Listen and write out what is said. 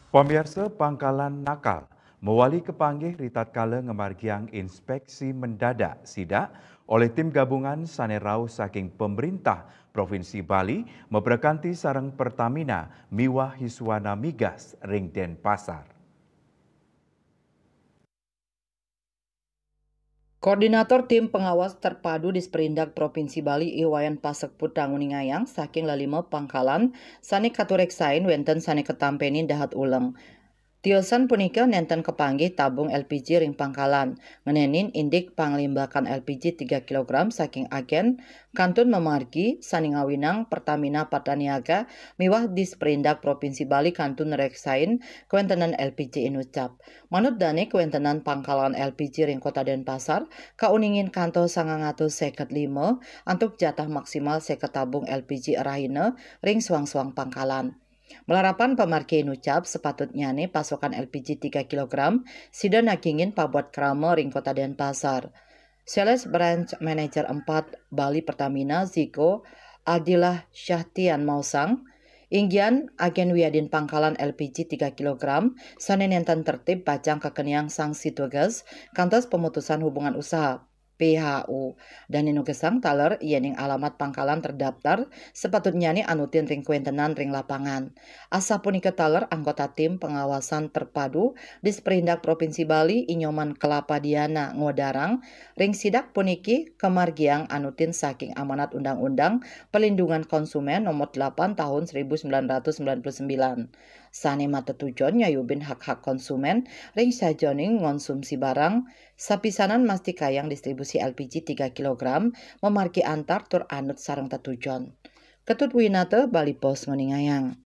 Pemirsa Pangkalan Nakal, mewali kepanggih ritatkala ngemargiang inspeksi mendadak sidak oleh tim gabungan Sanerau saking pemerintah Provinsi Bali memberkanti sarang Pertamina miwah hiswana migas ring Denpasar. Koordinator Tim Pengawas Terpadu di Sperindak Provinsi Bali Iwayan Pasek Putang Uningayang saking lalima Pangkalan sane katureksain wenten sane ketampenin dahat uleng. Tiosan punika nenten kepanggih tabung LPG ring Pangkalan, ngenenin indik panglimbakan LPG 3 kg saking agen, kantun memargi saning awinang Pertamina Pataniaga miwah di Sperindak Provinsi Bali kantun reksain kewentenan LPG inucap. Manut dane kewentenan Pangkalan LPG ring Kota Denpasar, kauningin kanto 955 untuk jatah maksimal seket tabung LPG arahina ring suang-suang Pangkalan. Melarapan pemarki ucap sepatutnya nih pasokan LPG 3 kg sida nakingin pabuat krama ring Kota Denpasar. Sales Branch Manager 4 Bali Pertamina Ziko Adilah Syahtian Mausang Inggian agen Wiadin Pangkalan LPG 3 kg sanen enten tertib bacang kekeniang sanksi tugas kantos pemutusan hubungan usaha PHU dan inu gesang taler iening alamat Pangkalan terdaftar sepatutnya nih anutin ring kuentenan ring lapangan. Asa punika taler anggota tim pengawasan terpadu di Sperindak Provinsi Bali Inyoman Kelapa Diana Ngodarang ring sidak puniki kemargiang anutin saking amanat Undang-Undang Pelindungan Konsumen nomor 8 tahun 1999. Sane mata tujuan nyayubin hak-hak konsumen ring sajoning ngonsumsi barang sapisanan masti kayang distribusi LPG 3 kg memargi antar tur anut sarang tetujon. Ketut Winate Bali Pos nguningayang.